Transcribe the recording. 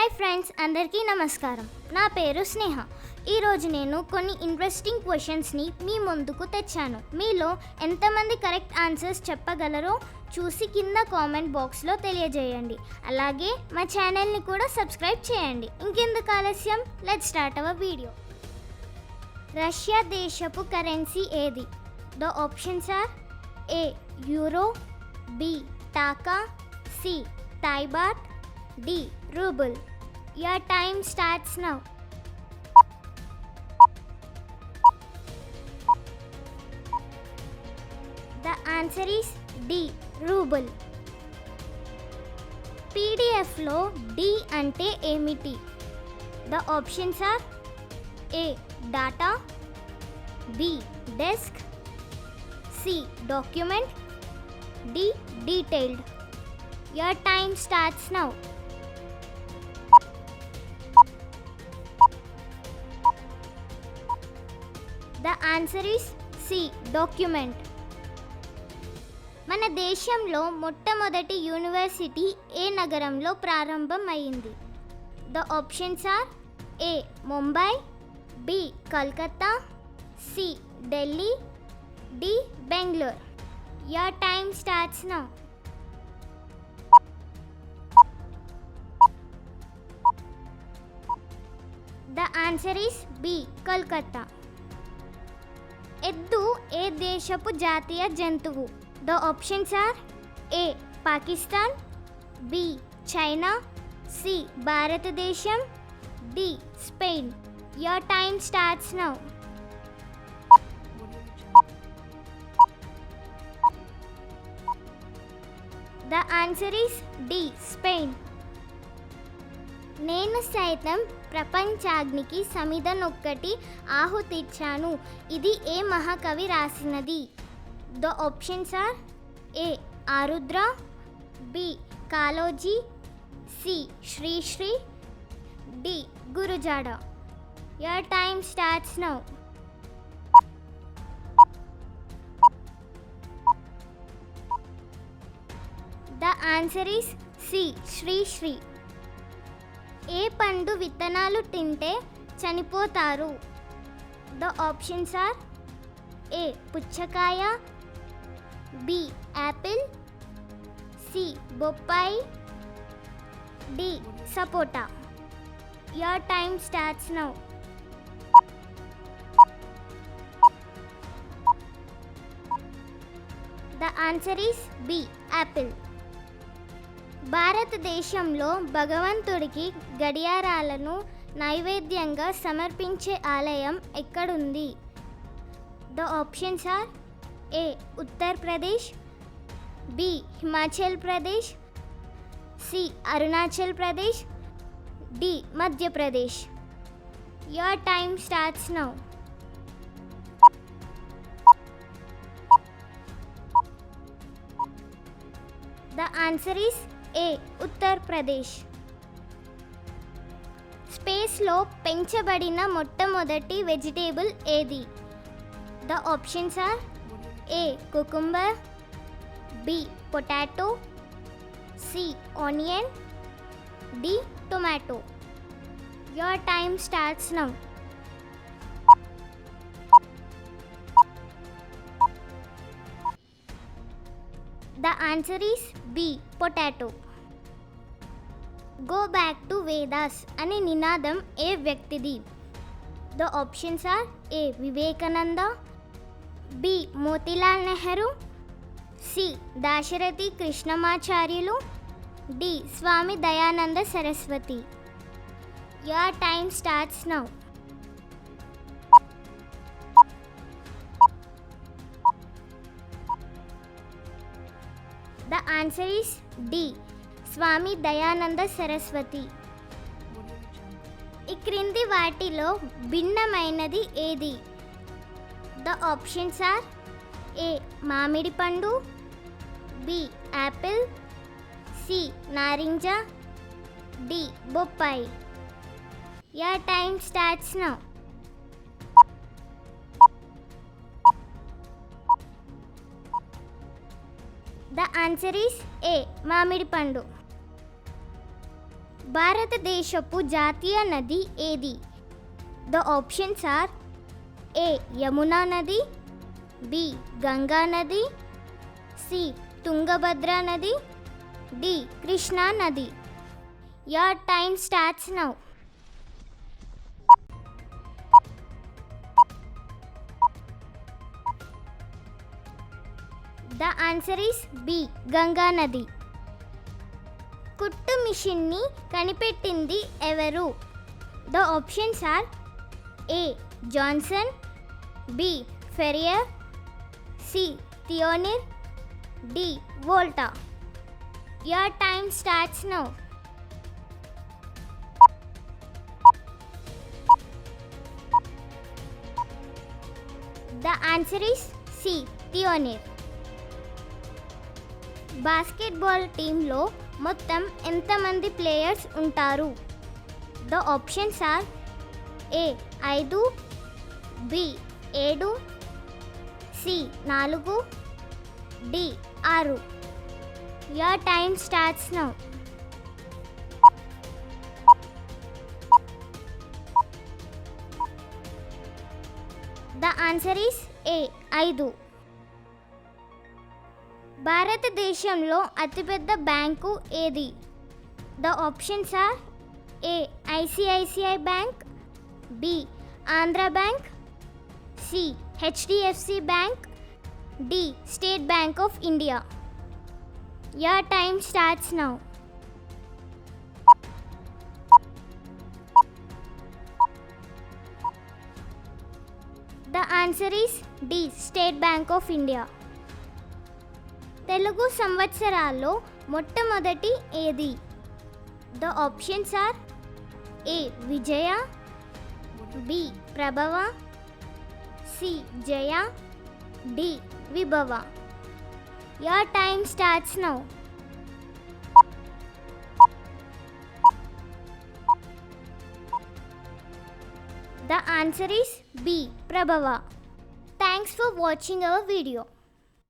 Hi friends, అందరికీ నమస్కారం. నా పేరు స్నేహ. ఈరోజు నేను కొన్ని ఇంట్రెస్టింగ్ క్వశ్చన్స్ని మీ ముందుకు తెచ్చాను. మీలో ఎంతమంది కరెక్ట్ ఆన్సర్స్ చెప్పగలరో చూసి కింద కామెంట్ బాక్స్లో తెలియజేయండి. అలాగే మా ఛానల్ని కూడా సబ్స్క్రైబ్ చేయండి. ఇంకెందుకు ఆలస్యం, let's start our video. Russia దేశపు కరెన్సీ ఏది? The options are A euro, B taka, C Thai baht, D. Ruble. Your time starts now. The answer is D. Ruble. PDF లో D అంటే ఏమిటి? The options are A. Data, B. Desk, C. Document, D. Detailed. Your time starts now. The answer is C. Document. మన దేశంలో మొట్టమొదటి university ఏ నగరంలో ప్రారంభమైంది? The options are A Mumbai, B Calcutta, C Delhi, D Bengaluru. Your time starts now. The answer is B Calcutta. ఎద్దు ఏ దేశపు జాతీయ జంతువు? The options are A Pakistan, B China, C Bharatadesam, D Spain. Your time starts now. The answer is D Spain. నేను సైతం ప్రపంచాగ్నికి సమిధనొక్కటి ఆహుతిచ్చాను. ఇది ఏ మహాకవి రాసినది? The options are A Arudra, B Kaloji, C Sri Sri, D Gurajada. Your time starts now. The answer is C Sri Sri. ఏ పండు విత్తనాలు తింటే చనిపోతారు? ద ఆప్షన్స్ ఆర్ ఏ పుచ్చకాయ, బి యాపిల్, సి బొప్పాయి, D sapota. Your time starts now. The answer is B apple. భారతదేశంలో భగవంతుడికి గడియారాలను నైవేద్యంగా సమర్పించే ఆలయం ఎక్కడుంది? The options are A Uttar Pradesh, B Himachal Pradesh, C Arunachal Pradesh, D Madhya Pradesh. Your time starts now. The answer is A Uttar Pradesh. స్పేస్లో పెంచబడిన మొట్టమొదటి వెజిటేబుల్ ఏది? The options are A cucumber, B potato, C onion, D tomato. Your time starts now. The answer is B. Potato. Go back to Vedas అనే నినాదం ఏ వ్యక్తిది? The options are A. Vivekananda, B. Motilal Nehru, C. Dasarathi Krishnamacharyulu, D. Swamy Dayananda Saraswati. Your time starts now. The answer is D. స్వామి దయానంద సరస్వతి. ఈ క్రింది వాటిలో భిన్నమైనది ఏది? The options are ఏ మామిడి పండు, B apple, C నారింజ, డి బొప్పాయి. Your time starts now. The answer is A. మామిడి పండు. భారతదేశపు జాతీయ నది ఏది? ద ఆప్షన్స్ ఆర్ ఏ యమునా నది, బి గంగా నది, సి తుంగభద్ర నది, డి కృష్ణా నది. Your time starts now. The answer is B. Ganga నది. కుట్టు మిషన్ని కనిపెట్టింది ఎవరు? The options are A. Johnson, B. Ferrier, C. థియోనిర్, D. Volta. Your time starts now. The answer is C. థియోనిర్. బాస్కెట్బాల్ టీంలో మొత్తం ఎంతమంది ప్లేయర్స్ ఉంటారు? The options are A 5, B 7, C 4, D 6. Your time starts now. The answer is A. 5. భారతదేశంలో అతిపెద్ద bank ఏది? The options are A ICICI bank, B Andhra bank, C HDFC bank, D state bank of India. Your time starts now. The answer is D. State Bank of India. Telugu సంవత్సరాల్లో మొట్టమొదటి ఏది? The options are A Vijaya, B Prabhava, C Jaya, D Vibhava. Your time starts now. The answer is B. Prabhava. Thanks for watching our video.